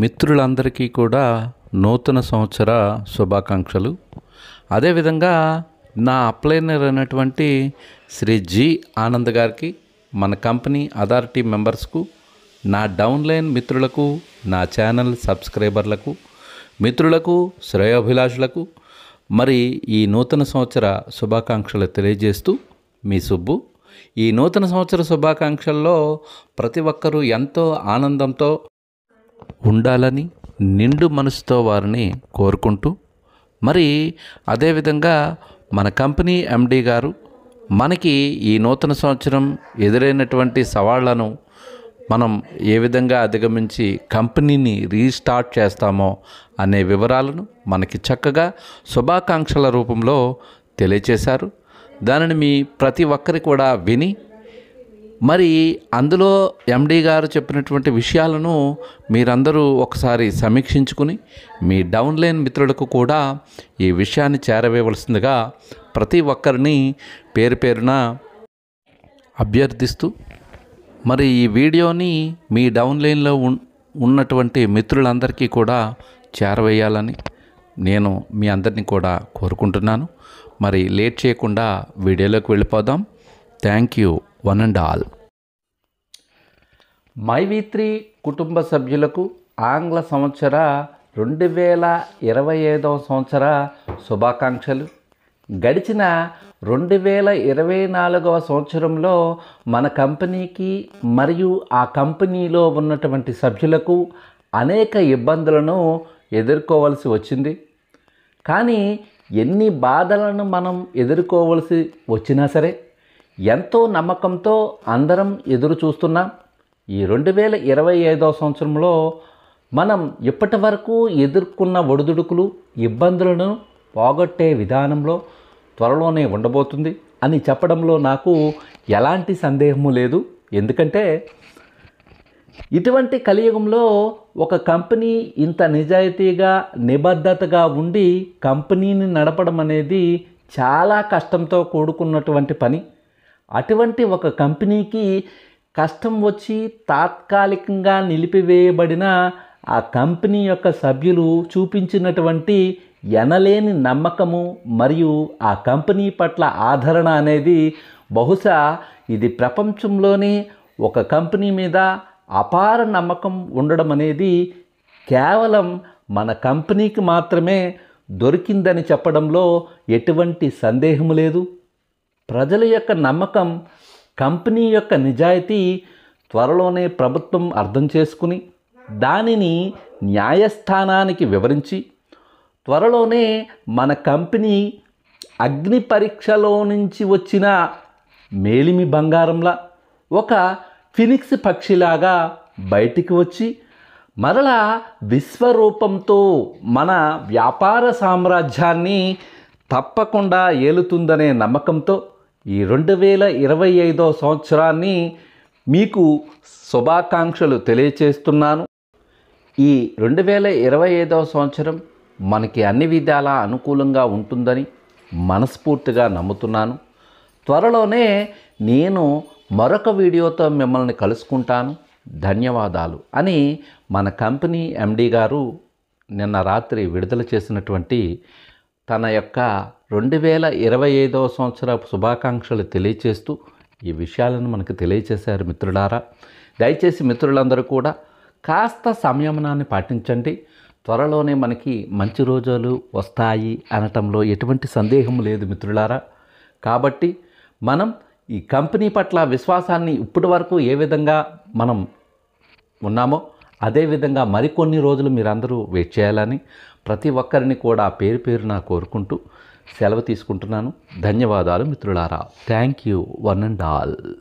మిత్రులందరికీ కూడా నూతన సంవత్సర శుభాకాంక్షలు. అదేవిధంగా నా అప్లైనర్ అయినటువంటి శ్రీ జి ఆనంద్ గారికి, మన కంపెనీ అథారిటీ మెంబర్స్కు, నా డౌన్లైన్ మిత్రులకు, నా ఛానల్ సబ్స్క్రైబర్లకు, మిత్రులకు, శ్రేయోభిలాషులకు మరి ఈ నూతన సంవత్సర శుభాకాంక్షలు తెలియజేస్తూ మీ సుబ్బు. ఈ నూతన సంవత్సర శుభాకాంక్షల్లో ప్రతి ఒక్కరూ ఎంతో ఆనందంతో ఉండాలని నిండు మనసుతో వారిని కోరుకుంటూ, మరి అదేవిధంగా మన కంపెనీ ఎండి గారు మనకి ఈ నూతన సంవత్సరం ఎదురైనటువంటి సవాళ్లను మనం ఏ విధంగా అధిగమించి కంపెనీని రీస్టార్ట్ చేస్తామో అనే వివరాలను మనకి చక్కగా శుభాకాంక్షల రూపంలో తెలియచేశారు. దానిని మీ ప్రతి ఒక్కరి కూడా విని, మరి అందులో ఎండి గారు చెప్పినటువంటి విషయాలను మీరందరూ ఒకసారి సమీక్షించుకుని మీ డౌన్లైన్ మిత్రులకు కూడా ఈ విషయాన్ని చేరవేయవలసిందిగా ప్రతి ఒక్కరిని పేరు పేరున అభ్యర్థిస్తూ, మరి ఈ వీడియోని మీ డౌన్లైన్లో ఉన్నటువంటి మిత్రులందరికీ కూడా చేరవేయాలని నేను మీ అందరినీ కూడా కోరుకుంటున్నాను. మరి లేట్ చేయకుండా వీడియోలోకి వెళ్ళిపోదాం. Thank you one and all. మైవి3 కుటుంబ సభ్యులకు ఆంగ్ల సంవత్సర 2025 సంవత్సర శుభాకాంక్షలు. గడిచిన 2024 సంవత్సరంలో మన కంపెనీకి మరియు ఆ కంపెనీలో ఉన్నటువంటి సభ్యులకు అనేక ఇబ్బందులను ఎదుర్కోవలసి వచ్చింది. కానీ ఎన్ని బాధలను మనం ఎదుర్కోవలసి వచ్చినా సరే ఎంతో నమ్మకంతో అందరం ఎదురు చూస్తున్నాం. ఈ 2025 సంవత్సరంలో మనం ఇప్పటి వరకు ఎదుర్కొన్న ఒడిదుడుకులు, ఇబ్బందులను పోగొట్టే విధానంలో త్వరలోనే ఉండబోతుంది అని చెప్పడంలో నాకు ఎలాంటి సందేహము లేదు. ఎందుకంటే ఇటువంటి కలియుగంలో ఒక కంపెనీ ఇంత నిజాయితీగా, నిబద్ధతగా ఉండి కంపెనీని నడపడం అనేది చాలా కష్టంతో కూడుకున్నటువంటి పని. అటువంటి ఒక కంపెనీకి కష్టం వచ్చి తాత్కాలికంగా నిలిపివేయబడిన ఆ కంపెనీ యొక్క సభ్యులు చూపించినటువంటి ఎనలేని నమ్మకము మరియు ఆ కంపెనీ పట్ల ఆదరణ అనేది బహుశా ఇది ప్రపంచంలోనే ఒక కంపెనీ మీద అపార నమ్మకం ఉండడం అనేది కేవలం మన కంపెనీకి మాత్రమే దొరికిందని చెప్పడంలో ఎటువంటి సందేహం లేదు. ప్రజల యొక్క నమ్మకం, కంపెనీ యొక్క నిజాయితీ త్వరలోనే ప్రభుత్వం అర్థం చేసుకుని దానిని న్యాయస్థానానికి వివరించి త్వరలోనే మన కంపెనీ అగ్ని పరీక్షలో నుంచి వచ్చిన మేలిమి బంగారంలా ఒక ఫినిక్స్ పక్షిలాగా బయటికి వచ్చి మరలా విశ్వరూపంతో మన వ్యాపార సామ్రాజ్యాన్ని తప్పకుండా ఏలుతుందనే నమ్మకంతో ఈ 2025 సంవత్సరాన్ని మీకు శుభాకాంక్షలు తెలియచేస్తున్నాను. ఈ 2025 సంవత్సరం మనకి అన్ని విధాలా అనుకూలంగా ఉంటుందని మనస్ఫూర్తిగా నమ్ముతున్నాను. త్వరలోనే నేను మరొక వీడియోతో మిమ్మల్ని కలుసుకుంటాను. ధన్యవాదాలు అని మన కంపెనీ ఎండి గారు నిన్న రాత్రి విడుదల చేసినటువంటి తన యొక్క 2025 సంవత్సర శుభాకాంక్షలు తెలియచేస్తూ ఈ విషయాలను మనకు తెలియచేశారు. మిత్రులారా, దయచేసి మిత్రులందరూ కూడా కాస్త సంయమనాన్ని పాటించండి. త్వరలోనే మనకి మంచి రోజులు వస్తాయి అనటంలో ఎటువంటి సందేహం లేదు మిత్రులారా. కాబట్టి మనం ఈ కంపెనీ పట్ల విశ్వాసాన్ని ఇప్పటి వరకు ఏ విధంగా మనం ఉన్నామో అదేవిధంగా మరికొన్ని రోజులు మీరందరూ వెయిట్ చేయాలని ప్రతి ఒక్కరిని కూడా పేరు పేరున కోరుకుంటూ సెలవు తీసుకుంటున్నాను. ధన్యవాదాలు మిత్రులారా. Thank you one and all.